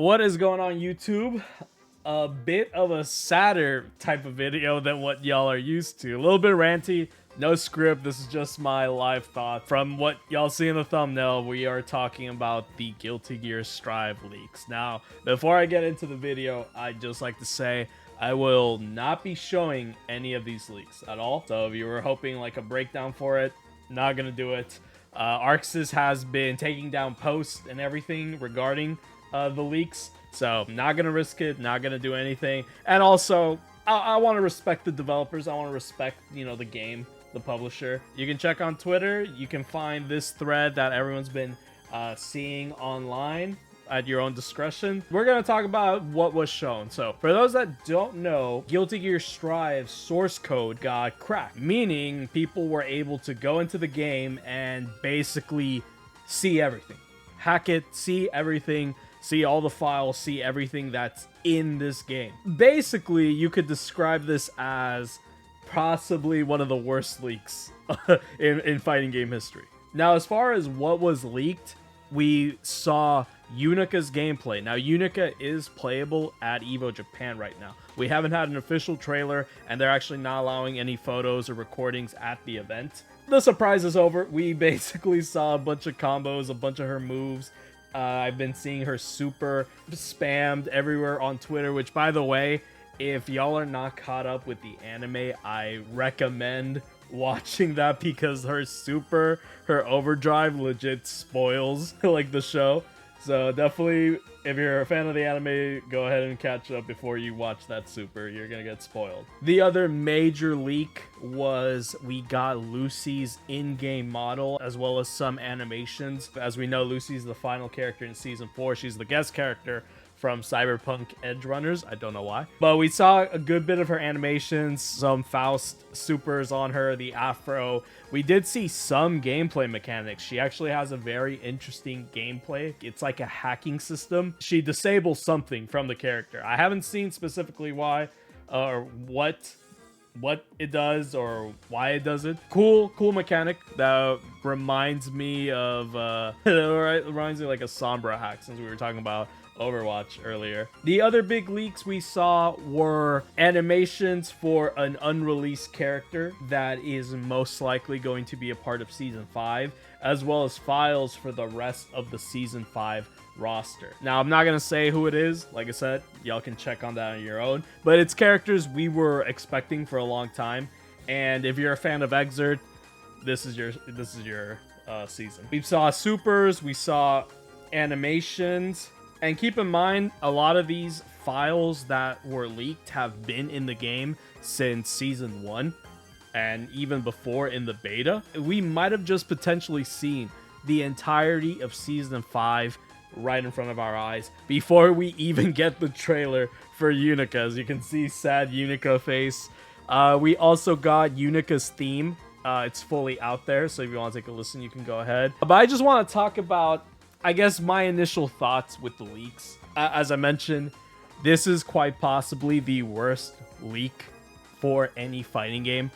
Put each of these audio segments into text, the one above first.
What is going on, YouTube? A bit of a sadder type of video than what y'all are used to. A little bit ranty, no script. This is just my live thought. From what y'all see in the thumbnail, we are talking about the Guilty Gear Strive leaks. Now, before I get into the video, I'd just like to say I will not be showing any of these leaks at all. So if you were hoping like a breakdown for it, not gonna do it. Arxis has been taking down posts and everything regarding the leaks, so not gonna risk it, not gonna do anything. And also, I want to respect the developers. I want to respect, you know, the game, the publisher. You can check on Twitter. You can find this thread that everyone's been seeing online at your own discretion. We're gonna talk about what was shown. So for those that don't know, Guilty Gear Strive source code got cracked, meaning people were able to go into the game and basically see everything, hack it, see everything, see all the files, see everything that's in this game. Basically, you could describe this as possibly one of the worst leaks in fighting game history. Now, as far as what was leaked, we saw Unika's gameplay. Now, Unika is playable at EVO Japan right now. We haven't had an official trailer, and they're actually not allowing any photos or recordings at the event. The surprise is over. We basically saw a bunch of combos, a bunch of her moves. I've been seeing her super spammed everywhere on Twitter, which, by the way, if y'all are not caught up with the anime, I recommend watching that because her overdrive legit spoils like the show. So definitely, if you're a fan of the anime, go ahead and catch up before you watch that super. You're gonna get spoiled. The other major leak was we got Lucy's in-game model as well as some animations. As we know, Lucy's the final character in Season 4. She's the guest character from Cyberpunk Edge Runners. I don't know why. But we saw a good bit of her animations, some Faust supers on her, the afro. We did see some gameplay mechanics. She actually has a very interesting gameplay. It's like a hacking system. She disables something from the character. I haven't seen specifically why or what it does or why it does it. Cool mechanic that reminds me of reminds me like a Sombra hack, since we were talking about Overwatch earlier. The other big leaks we saw were animations for an unreleased character that is most likely going to be a part of Season 5, as well as files for the rest of the Season 5 roster. Now, I'm not gonna say who it is. Like I said, y'all can check on that on your own, but it's characters we were expecting for a long time. And if you're a fan of Exert, this is your season. We saw supers, we saw animations. And keep in mind, a lot of these files that were leaked have been in the game since Season 1 and even before in the beta. We might have just potentially seen the entirety of Season 5 right in front of our eyes before we even get the trailer for Unika. As you can see, sad Unika face. We also got Unika's theme. It's fully out there, so if you want to take a listen, you can go ahead. But I just want to talk about, I guess, my initial thoughts with the leaks. As I mentioned, this is quite possibly the worst leak for any fighting game.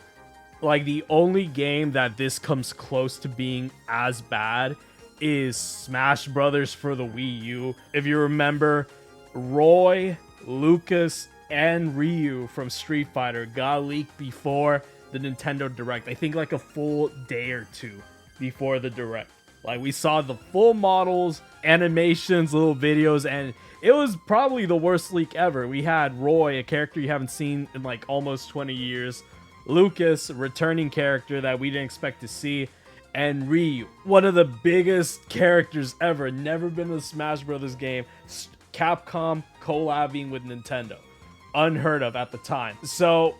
Like, the only game that this comes close to being as bad is Smash Brothers for the Wii U. If you remember, Roy, Lucas, and Ryu from Street Fighter got leaked before the Nintendo Direct. I think like a full day or two before the Direct. Like, we saw the full models, animations, little videos, and it was probably the worst leak ever. We had Roy, a character you haven't seen in like almost 20 years. Lucas, a returning character that we didn't expect to see. And Ryu, one of the biggest characters ever. Never been in a Smash Brothers game. Capcom collabing with Nintendo. Unheard of at the time. So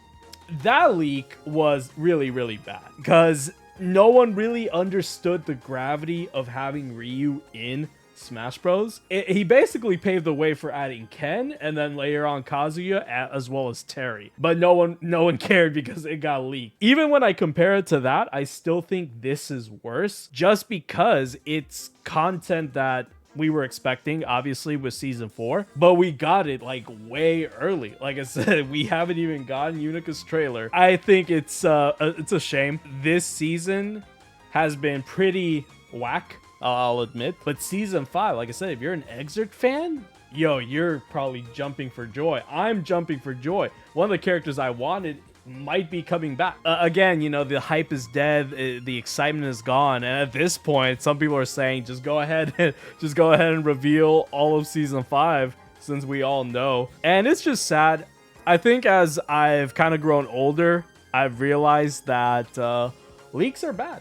that leak was really, really bad. Because no one really understood the gravity of having Ryu in Smash Bros. He basically paved the way for adding Ken and then later on Kazuya as well as Terry. But no one cared because it got leaked. Even when I compare it to that, I still think this is worse just because it's content that we were expecting, obviously, with Season 4, but we got it like way early. Like I said, we haven't even gotten Unika's trailer. I think it's a shame. This season has been pretty whack, I'll admit, but Season 5, like I said, if you're an Exert fan, yo, you're probably jumping for joy. I'm jumping for joy. One of the characters I wanted might be coming back. Again, you know, the hype is dead, the excitement is gone, and at this point, some people are saying just go ahead and reveal all of season 5, since we all know. And it's just sad. I think as I've kind of grown older, I've realized that leaks are bad.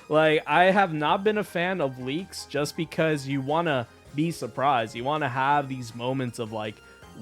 Like, I have not been a fan of leaks just because you want to be surprised. You want to have these moments of like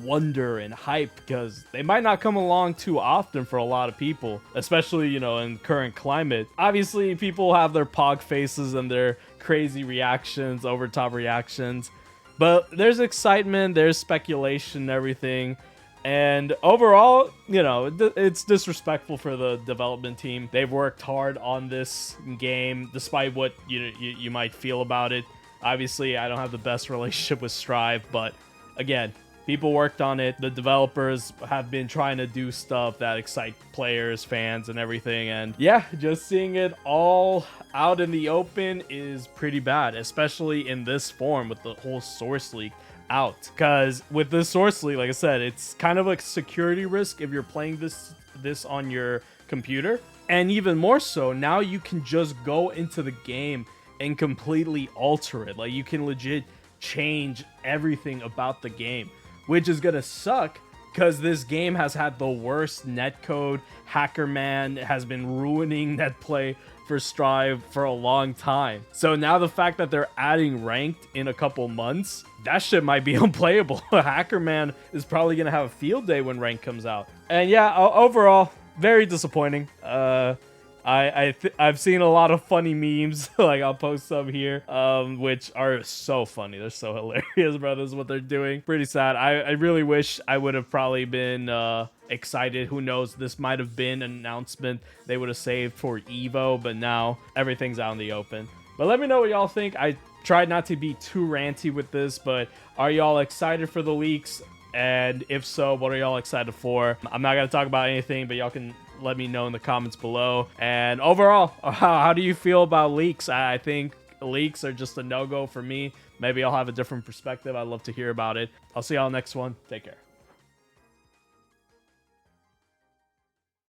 wonder and hype, because they might not come along too often for a lot of people, especially, you know, in current climate. Obviously, people have their pog faces and their crazy reactions, over top reactions, but there's excitement, there's speculation and everything. And overall, you know, it's disrespectful for the development team. They've worked hard on this game, despite what you might feel about it. Obviously, I don't have the best relationship with Strive, but again, people worked on it. The developers have been trying to do stuff that excite players, fans, and everything. And yeah, just seeing it all out in the open is pretty bad, especially in this form with the whole source leak out. Because with this source leak, like I said, it's kind of a security risk if you're playing this on your computer. And even more so, now you can just go into the game and completely alter it. Like, you can legit change everything about the game, which is gonna suck because this game has had the worst netcode. HackerMan has been ruining netplay for Strive for a long time. So now the fact that they're adding ranked in a couple months, that shit might be unplayable. HackerMan is probably gonna have a field day when rank comes out. And yeah, overall, very disappointing. I've seen a lot of funny memes. Like, I'll post some here, which are so funny. They're so hilarious, bro. This is what they're doing. Pretty sad. I really wish I would have probably been excited. Who knows? This might have been an announcement they would have saved for Evo, but now everything's out in the open. But let me know what y'all think. I tried not to be too ranty with this, but are y'all excited for the leaks? And if so, what are y'all excited for? I'm not going to talk about anything, but y'all can let me know in the comments below. And overall, how do you feel about leaks? I think leaks are just a no-go for me. Maybe I'll have a different perspective. I'd love to hear about it. I'll see y'all next one. Take care.